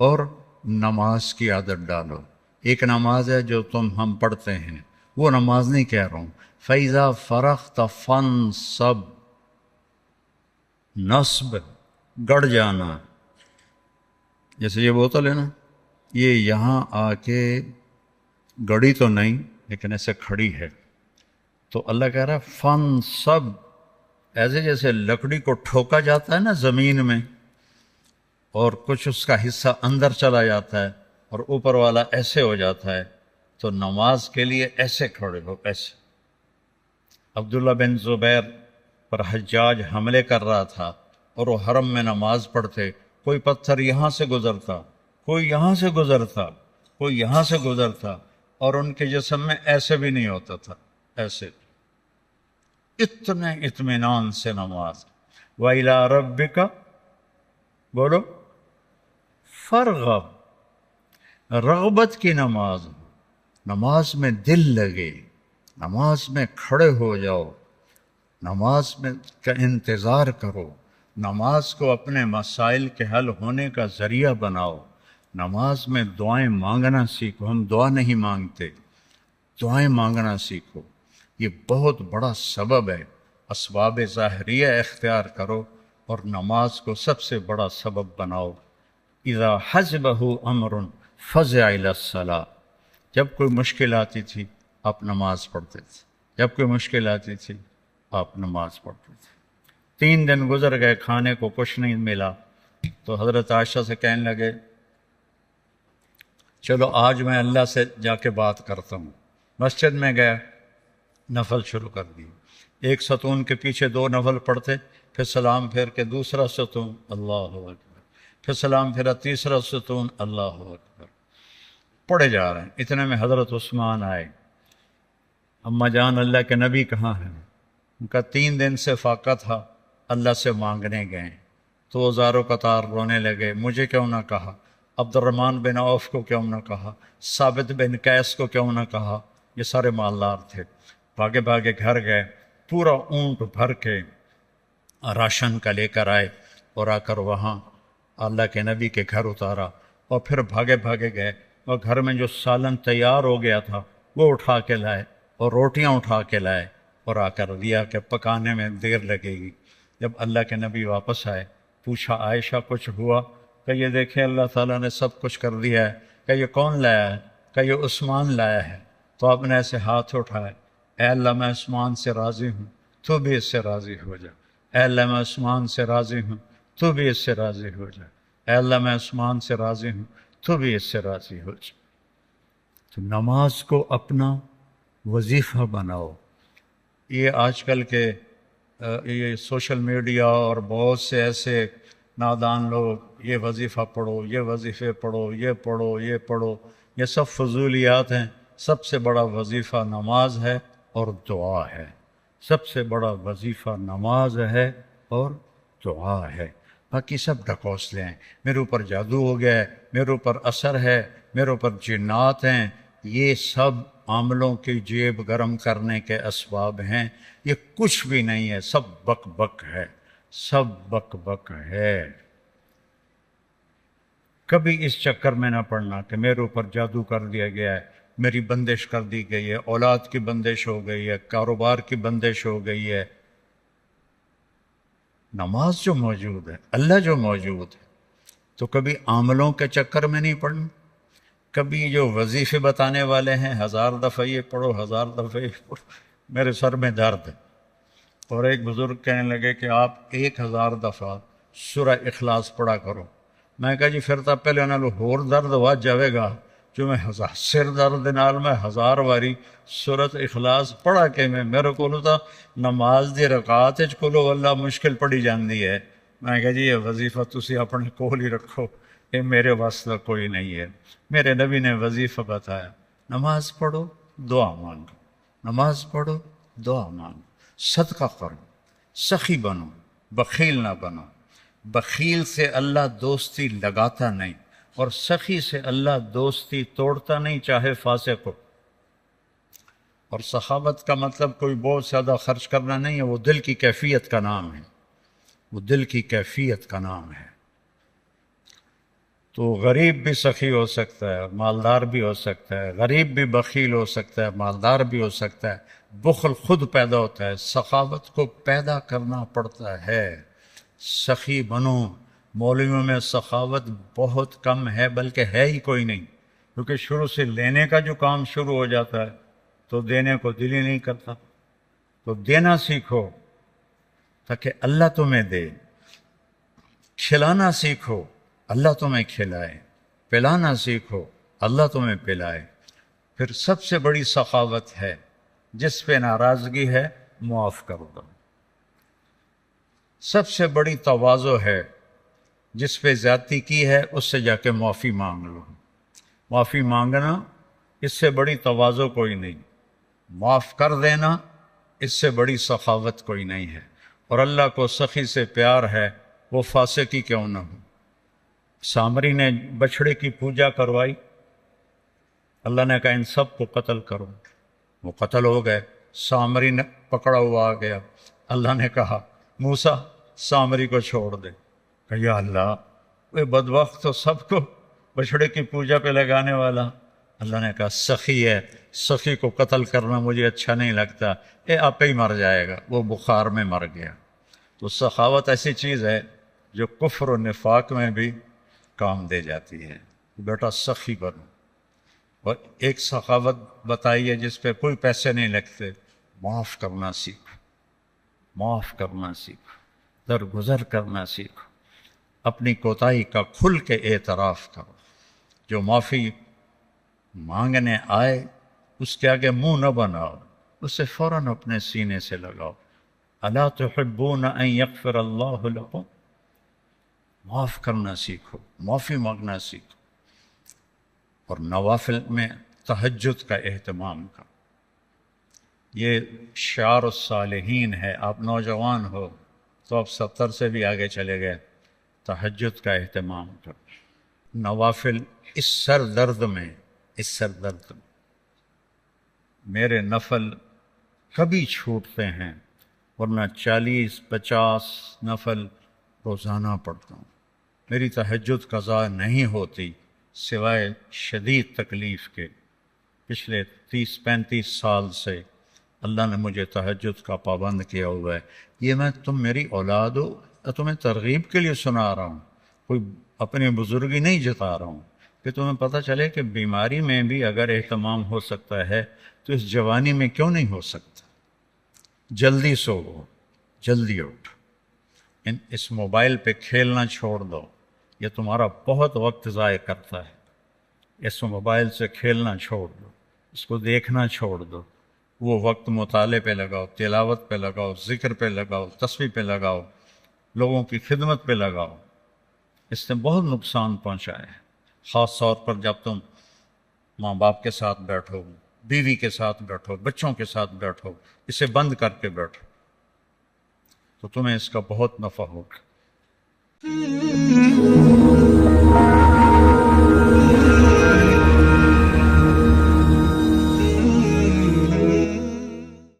اور نماز کی عادت ڈالو۔ ایک نماز ہے جو ہم پڑھتے ہیں، وہ نماز نہیں کہہ رہا ہوں۔ فَإِذَا فَرَغْتَ فَانْصَبْ، نصب گڑ جانا، جیسے یہ بوتل ہے نا، یہ یہاں آ کے گڑی تو نہیں لیکن ایسے کھڑی ہے، تو اللہ کہہ رہا ہے فَانْصَبْ، ایسے جیسے لکڑی کو ٹھوکا جاتا ہے نا زمین میں، اور کچھ اس کا حصہ اندر چلا جاتا ہے اور اوپر والا ایسے ہو جاتا ہے، تو نماز کے لیے ایسے کھڑے ہو، ایسے۔ عبداللہ بن زبیر پر حجاج حملے کر رہا تھا اور وہ حرم میں نماز پڑھتے، کوئی پتھر یہاں سے گزرتا، کوئی یہاں سے گزرتا، کوئی یہاں سے گزرتا، اور ان کے جسم میں ایسے بھی نہیں ہوتا تھا، ایسے، اتنے اطمینان سے نماز۔ وَإِلَىٰ رَبِّكَ، بولو، فرغب، رغبت کی نماز ہو، نماز میں دل لگے، نماز میں کھڑے ہو جاؤ، نماز میں کا انتظار کرو، نماز کو اپنے مسائل کے حل ہونے کا ذریعہ بناؤ، نماز میں دعائیں مانگنا سیکھو۔ ہم دعا نہیں مانگتے، دعائیں مانگنا سیکھو، یہ بہت بڑا سبب ہے۔ اسباب ظاہریہ اختیار کرو اور نماز کو سب سے بڑا سبب بناؤ۔ اذا حزبہ امر فزع الی الصلاۃ، جب کوئی مشکل آتی تھی آپ نماز پڑھتے تھے، جب کوئی مشکل آتی تھی آپ نماز پڑھتے تھے۔ 3 دن گزر گئے، کھانے کو کچھ نہیں ملا، تو حضرت عائشہ سے کہنے لگے چلو آج میں اللہ سے جا کے بات کرتا ہوں۔ مسجد میں گیا، نفل شروع کر دی، ایک ستون کے پیچھے 2 نفل پڑھتے، پھر سلام پھیر کے دوسرا ستون، اللہ اکبر، پھر سلام پھیرا تیسرا ستون، اللہ اکبر، پڑھے جا رہے ہیں۔ اتنے میں حضرت عثمان آئے، اماں جان اللہ کے نبی کہاں ہیں؟ ان کا 3 دن سے فاقہ تھا، اللہ سے مانگنے گئے، تو وہ زارو قطار رونے لگے، مجھے کیوں نہ کہا، عبد الرحمن بن عوف کو کیوں نہ کہا، ثابت بن قیس کو کیوں نہ کہا، یہ سارے مالدار تھے۔ بھاگے بھاگے گھر گئے، پورا اونٹ بھر کے راشن کا لے کر آئے، اور آ کر وہاں اللہ کے نبی کے گھر اتارا، اور پھر بھاگے بھاگے گئے، اور گھر میں جو سالن تیار ہو گیا تھا وہ اٹھا کے لائے، اور روٹیاں اٹھا کے لائے، اور آ کر دیا کہ پکانے میں دیر لگے گی۔ جب اللہ کے نبی واپس آئے، پوچھا عائشہ کچھ ہوا؟ کہ یہ دیکھیں اللہ تعالیٰ نے سب کچھ کر دیا ہے۔ کہ یہ کون لایا ہے؟ کہ یہ عثمان لایا ہے۔ تو آپ نے ایسے ہاتھ اٹھائے، اے اللہ میں عثمان سے راضی ہوں، تو بھی اس سے راضی ہو جا۔ اے اللہ میں عثمان سے راضی ہوں، تو بھی اس سے راضی ہو جا۔ اے اللہ میں عثمان سے راضی ہوں، تو بھی اس سے راضی ہو جا۔ تو نماز کو اپنا وظیفہ بناؤ۔ یہ آج کل کے یہ سوشل میڈیا اور بہت سے ایسے نادان لوگ، یہ وظیفہ پڑھو، یہ وظیفے پڑھو، یہ پڑھو، یہ پڑھو، یہ سب فضولیات ہیں۔ سب سے بڑا وظیفہ نماز ہے اور دعا ہے۔ سب سے بڑا وظیفہ نماز ہے اور دعا ہے۔ باقی سب ڈھکوسلے ہیں، میرے اوپر جادو ہو گیا ہے، میرے اوپر اثر ہے، میرے اوپر جنات ہیں، یہ سب عاملوں کی جیب گرم کرنے کے اسباب ہیں۔ یہ کچھ بھی نہیں ہے، سب بک بک ہے، سب بک بک ہے۔ کبھی اس چکر میں نہ پڑنا کہ میرے اوپر جادو کر دیا گیا ہے، میری بندش کر دی گئی ہے، اولاد کی بندش ہو گئی ہے، کاروبار کی بندش ہو گئی ہے۔ نماز جو موجود ہے، اللہ جو موجود ہے، تو کبھی عاملوں کے چکر میں نہیں پڑنا۔ کبھی جو وظیفے بتانے والے ہیں 1000 دفعہ یہ پڑھو، 1000 دفعہ یہ پڑھو، میرے سر میں درد ہے۔ اور ایک بزرگ کہنے لگے کہ آپ 1000 دفعہ سورہ اخلاص پڑھا کرو۔ میں کہا جی پھر تو پہلے انہوں ہور درد ہوا جاوے گا جو میں سر درد نال میں 1000 واری سورۃ اخلاص پڑھا کے میرے کو تو نماز دی رکعت وچ کولو اللہ مشکل پڑی جاندی ہے۔ میں کہا جی یہ وظیفہ تسی اپنے کول ہی رکھو، یہ میرے واسطے کوئی نہیں ہے۔ میرے نبی نے وظیفہ بتایا، نماز پڑھو، دعا مانگو، نماز پڑھو، دعا مانگو، صدقہ کرو، سخی بنو، بخیل نہ بنو۔ بخیل سے اللہ دوستی لگاتا نہیں، اور سخی سے اللہ دوستی توڑتا نہیں، چاہے فاسق ہو۔ اور سخاوت کا مطلب کوئی بہت زیادہ خرچ کرنا نہیں ہے، وہ دل کی کیفیت کا نام ہے، وہ دل کی کیفیت کا نام ہے۔ تو غریب بھی سخی ہو سکتا ہے، مالدار بھی ہو سکتا ہے، غریب بھی بخیل ہو سکتا ہے، مالدار بھی ہو سکتا ہے، بخل خود پیدا ہوتا ہے، سخاوت کو پیدا کرنا پڑتا ہے۔ سخی بنو۔ مولویوں میں سخاوت بہت کم ہے، بلکہ ہے ہی کوئی نہیں، کیونکہ شروع سے لینے کا جو کام شروع ہو جاتا ہے تو دینے کو دل ہی نہیں کرتا۔ تو دینا سیکھو تاکہ اللہ تمہیں دے، کھلانا سیکھو اللہ تمہیں کھلائے، پلانا سیکھو اللہ تمہیں پلائے۔ پھر سب سے بڑی سخاوت ہے، جس پہ ناراضگی ہے معاف کر دو۔ سب سے بڑی تواضع ہے، جس پہ زیادتی کی ہے اس سے جا کے معافی مانگ لو۔ معافی مانگنا اس سے بڑی تواضع کوئی نہیں، معاف کر دینا اس سے بڑی سخاوت کوئی نہیں ہے۔ اور اللہ کو سخی سے پیار ہے، وہ فاسقی کیوں نہ ہو۔ سامری نے بچھڑے کی پوجا کروائی، اللہ نے کہا ان سب کو قتل کرو، وہ قتل ہو گئے۔ سامری نے پکڑا ہوا آ گیا، اللہ نے کہا موسیٰ سامری کو چھوڑ دے۔ کہ یا اللہ، وہ بدبخت تو سب کو بچھڑے کی پوجا پہ لگانے والا۔ اللہ نے کہا سخی ہے، سخی کو قتل کرنا مجھے اچھا نہیں لگتا، آپ ہی مر جائے گا۔ وہ بخار میں مر گیا۔ تو سخاوت ایسی چیز ہے جو کفر و نفاق میں بھی کام دے جاتی ہے۔ بیٹا سخی بنو۔ اور ایک سخاوت بتائیے جس پہ کوئی پیسے نہیں لگتے، معاف کرنا سیکھو، معاف کرنا سیکھو، درگزر کرنا سیکھو، اپنی کوتاہی کا کھل کے اعتراف کرو۔ جو معافی مانگنے آئے اس کے آگے منہ نہ بناؤ، اسے فوراً اپنے سینے سے لگاؤ۔ الا تحبون ان یغفر اللہ لکم۔ معاف کرنا سیکھو، معافی مانگنا سیکھو۔ اور نوافل میں تہجد کا اہتمام کرو۔ یہ شعار الصالحین ہے۔ آپ نوجوان ہو تو آپ 70 سے بھی آگے چلے گئے، تہجد کا اہتمام کرو۔ نوافل اس سر درد میں میرے نفل کبھی چھوٹتے ہیں، ورنہ 40-50 نفل روزانہ پڑھتا ہوں۔ میری تہجد قضا نہیں ہوتی سوائے شدید تکلیف کے۔ پچھلے 30-35 سال سے اللہ نے مجھے تہجد کا پابند کیا ہوا ہے۔ یہ میں تم میری اولاد ہو، تمہیں ترغیب کے لیے سنا رہا ہوں، کوئی اپنی بزرگی نہیں جتا رہا ہوں، کہ تمہیں پتہ چلے کہ بیماری میں بھی اگر اہتمام ہو سکتا ہے تو اس جوانی میں کیوں نہیں ہو سکتا۔ جلدی سو، جلدی اٹھ، اس موبائل پہ کھیلنا چھوڑ دو، یہ تمہارا بہت وقت ضائع کرتا ہے۔ اس موبائل سے کھیلنا چھوڑ دو، اس کو دیکھنا چھوڑ دو، وہ وقت مطالعے پہ لگاؤ، تلاوت پہ لگاؤ، ذکر پہ لگاؤ، تسبیح پہ لگاؤ، لوگوں کی خدمت پہ لگاؤ۔ اس نے بہت نقصان پہنچا ہے، خاص طور پر جب تم ماں باپ کے ساتھ بیٹھو، بیوی کے ساتھ بیٹھو، بچوں کے ساتھ بیٹھو، اسے بند کر کے بیٹھو تو تمہیں اس کا بہت نفع ہوگا۔